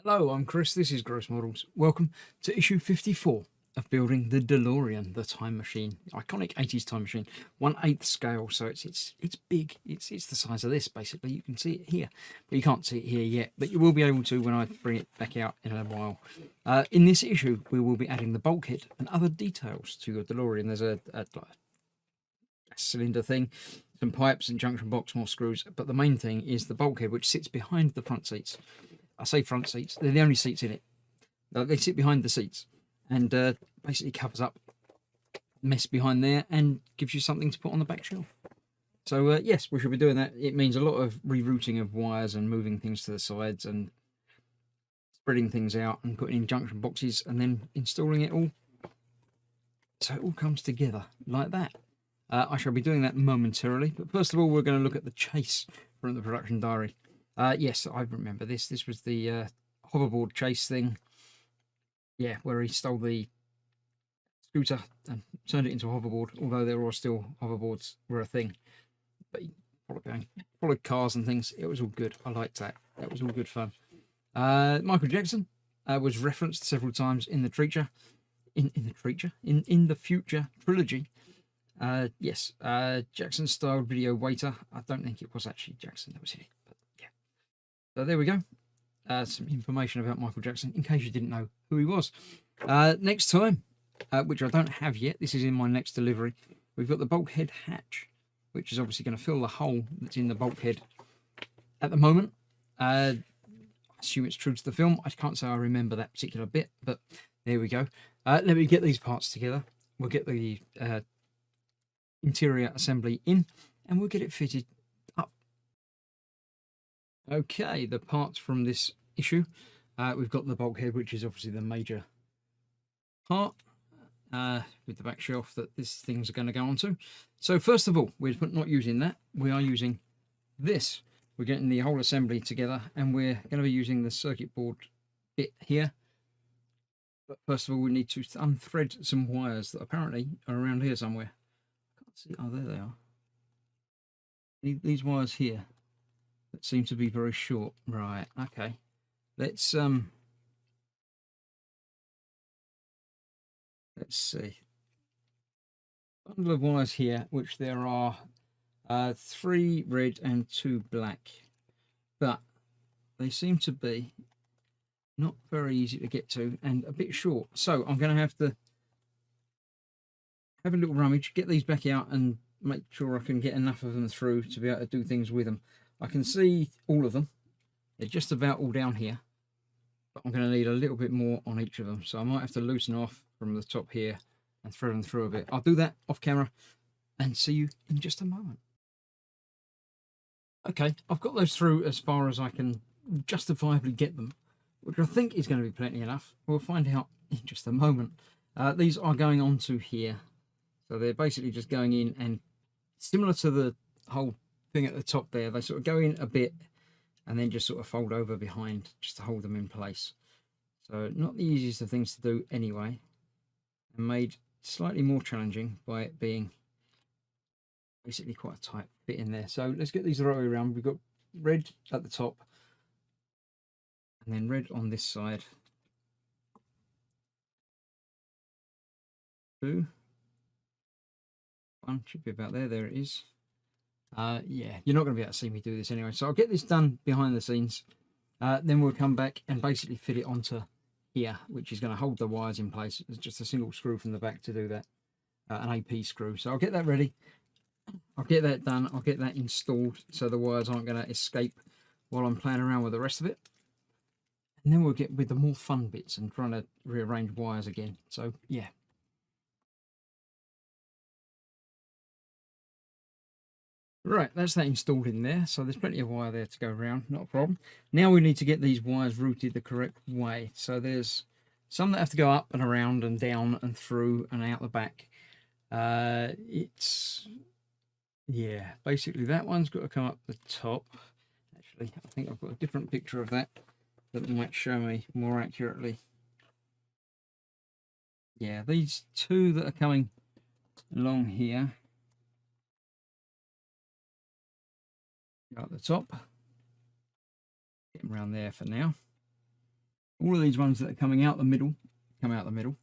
Hello, I'm Chris. This is Gross Models. Welcome to issue 54 of building the Delorean, the time machine, iconic 80s time machine, 1/8 scale. So it's big. It's the size of this basically. You can see it here, but you can't see it here yet. But you will be able to when I bring it back out in a while. In this issue, we will be adding the bulkhead and other details to your Delorean. There's a cylinder thing, some pipes and junction box, more screws. But the main thing is the bulkhead, which sits behind the front seats. I say front seats, they're the only seats in it. They sit behind the seats and basically covers up mess behind there and gives you something to put on the back shelf. So yes, we should be doing that. It means a lot of rerouting of wires and moving things to the sides and spreading things out and putting in junction boxes and then installing it all. So it all comes together like that. I shall be doing that momentarily, but first of all, we're going to look at the chase from the production diary. Yes, I remember this. This was the hoverboard chase thing. Yeah, where he stole the scooter and turned it into a hoverboard, although there were still hoverboards were a thing. But he followed cars and things. It was all good. I liked that. That was all good fun. Michael Jackson was referenced several times in the Treacher. In the future trilogy. Yes, Jackson style video waiter. I don't think it was actually Jackson that was in it, but yeah. So there we go. Some information about Michael Jackson in case you didn't know who he was. Next time, which I don't have yet, this is in my next delivery, we've got the bulkhead hatch, which is obviously going to fill the hole that's in the bulkhead at the moment. I assume it's true to the film. I can't say I remember that particular bit, but there we go. Let me get these parts together. We'll get the interior assembly in and we'll get it fitted up. Okay, the parts from this issue. We've got the bulkhead, which is obviously the major part with the back shelf that these things are going to go onto. So first of all, we're not using that. We are using this. We're getting the whole assembly together and we're going to be using the circuit board bit here. But first of all, we need to unthread some wires that apparently are around here somewhere. I can't see. Oh, there they are. These wires here that seem to be very short. Right, okay. Let's see. Bundle of wires here, which there are 3 red and 2 black, but they seem to be not very easy to get to and a bit short. So I'm going to have to have a little rummage, get these back out and make sure I can get enough of them through to be able to do things with them. I can see all of them. They're just about all down here, but I'm going to need a little bit more on each of them. So I might have to loosen off from the top here and thread them through a bit. I'll do that off camera and see you in just a moment. Okay, I've got those through as far as I can justifiably get them, which I think is going to be plenty enough. We'll find out in just a moment. These are going onto here. So they're basically just going in, and similar to the whole thing at the top there, they sort of go in a bit and then just sort of fold over behind just to hold them in place. So not the easiest of things to do anyway, and made slightly more challenging by it being basically quite a tight fit in there. So let's get these the right way around. We've got red at the top and then red on this side. 2. 1 should be about there. There it is. Yeah, you're not going to be able to see me do this anyway. So I'll get this done behind the scenes. Then we'll come back and basically fit it onto here, which is going to hold the wires in place. It's just a single screw from the back to do that. An AP screw. So I'll get that ready. I'll get that done. I'll get that installed so the wires aren't going to escape while I'm playing around with the rest of it. And then we'll get with the more fun bits and trying to rearrange wires again. So yeah. Right, that's that installed in there. So there's plenty of wire there to go around, not a problem. Now we need to get these wires routed the correct way. So there's some that have to go up and around and down and through and out the back. Yeah, basically that one's got to come up the top. Actually, I think I've got a different picture of that might show me more accurately. Yeah, these 2 that are coming along here at the top. Get them around there for now. All of these ones that are coming out the middle come out the middle.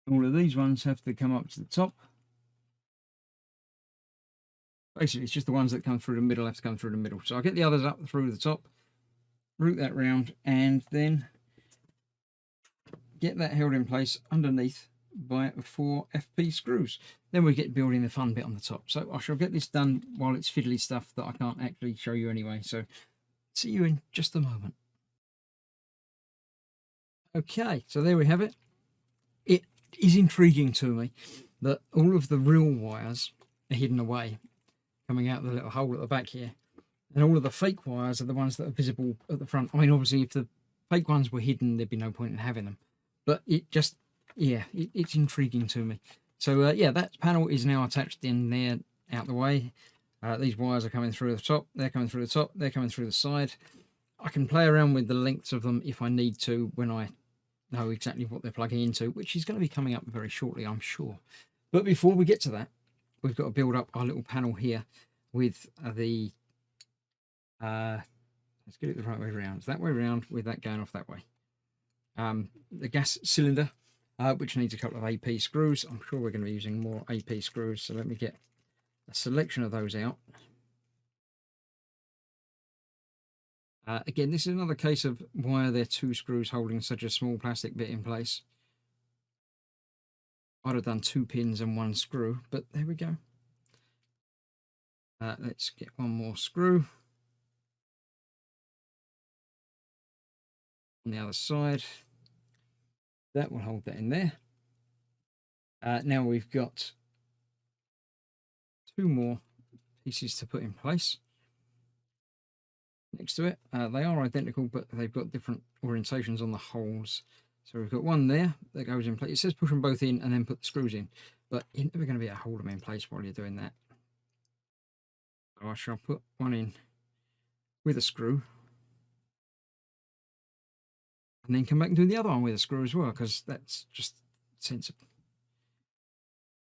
All of these ones have to come up to the top. Basically, it's just the ones that come through the middle have to come through the middle. So I'll get the others up through the top, route that round, and then get that held in place underneath by 4 FP screws. Then we get building the fun bit on the top. So I shall get this done while it's fiddly stuff that I can't actually show you anyway. So see you in just a moment. Okay, so there we have it. It is intriguing to me that all of the real wires are hidden away, coming out the little hole at the back here. And all of the fake wires are the ones that are visible at the front. I mean, obviously, if the fake ones were hidden, there'd be no point in having them. But it just, yeah, it's intriguing to me. So, yeah, that panel is now attached in there, out the way. These wires are coming through the top. They're coming through the top. They're coming through the side. I can play around with the lengths of them if I need to when I know exactly what they're plugging into, which is going to be coming up very shortly, I'm sure. But before we get to that, we've got to build up our little panel here with the let's get it the right way around. It's that way around with that going off that way. The gas cylinder, which needs a couple of AP screws. I'm sure we're going to be using more AP screws, so let me get a selection of those out. Again, this is another case of why are there 2 screws holding such a small plastic bit in place. I'd have done 2 pins and 1 screw, but there we go. Let's get 1 more screw on the other side. That will hold that in there. Now we've got 2 more pieces to put in place next to it. They are identical, but they've got different orientations on the holes. So we've got one there that goes in place. It says push them both in and then put the screws in, but you're never going to be able to hold them in place while you're doing that. So I shall put one in with a screw and then come back and do the other one with a screw as well, because that's just sensible.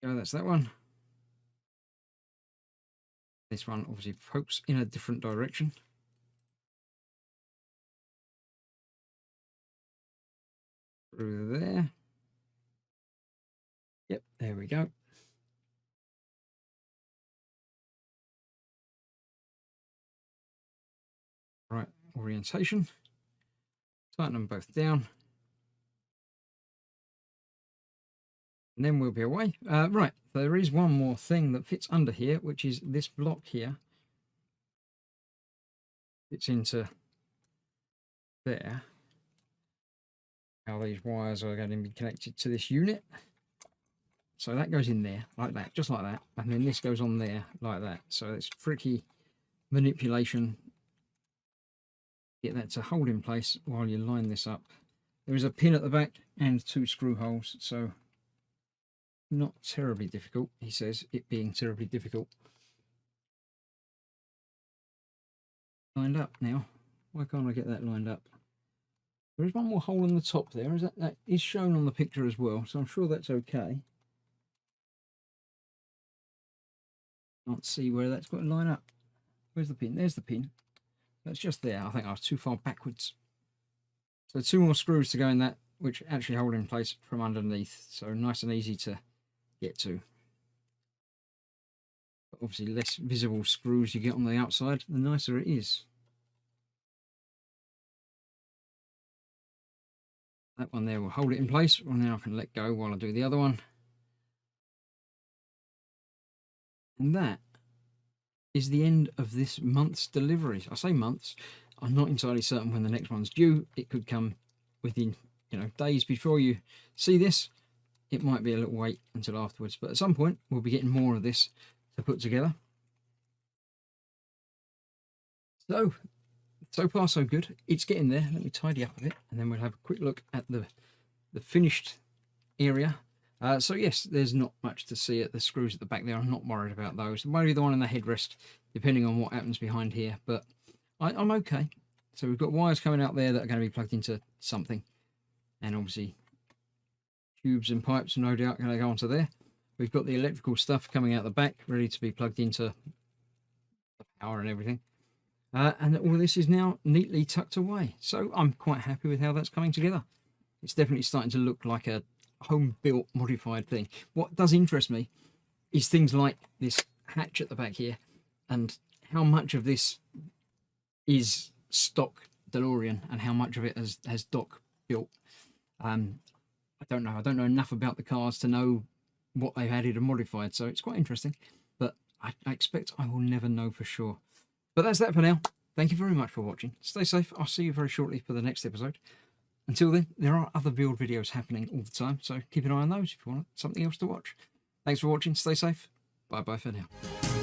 So that's that one. This one obviously pokes in a different direction. Through there. Yep, there we go. Right, orientation. Tighten them both down. And then we'll be away. Right, there is one more thing that fits under here, which is this block here. Fits into there. How these wires are going to be connected to this unit. So that goes in there like that, just like that. And then this goes on there like that. So it's tricky manipulation. Get that to hold in place while you line this up. There is a pin at the back and 2 screw holes. So not terribly difficult, he says, it being terribly difficult. Lined up now. Why can't I get that lined up? There is one more hole in the top there. Is that is shown on the picture as well, so I'm sure that's okay. Can't see where that's got to line up. Where's the pin? There's the pin. That's just there. I think I was too far backwards. So 2 more screws to go in that, which actually hold in place from underneath. So nice and easy to get to. But obviously, less visible screws you get on the outside, the nicer it is. That one there will hold it in place. Well, now I can let go while I do the other one. And that is the end of this month's deliveries. I say months. I'm not entirely certain when the next one's due. It could come within, days before you see this. It might be a little wait until afterwards, but at some point we'll be getting more of this to put together. So far so good. It's getting there. Let me tidy up a bit and then we'll have a quick look at the finished area. So yes, there's not much to see at the screws at the back there. I'm not worried about those. Maybe the one in the headrest, depending on what happens behind here, but I'm okay. So we've got wires coming out there that are going to be plugged into something, and obviously tubes and pipes are no doubt going to go onto there. We've got the electrical stuff coming out the back, ready to be plugged into the power and everything. And all this is now neatly tucked away. So I'm quite happy with how that's coming together. It's definitely starting to look like a home-built, modified thing. What does interest me is things like this hatch at the back here, and how much of this is stock Delorean and how much of it has Doc built. I don't know. I don't know enough about the cars to know what they've added and modified, so it's quite interesting. But I expect I will never know for sure. But that's that for now. Thank you very much for watching. Stay safe. I'll see you very shortly for the next episode. Until then, there are other build videos happening all the time, so keep an eye on those if you want something else to watch. Thanks for watching. Stay safe. Bye-bye for now.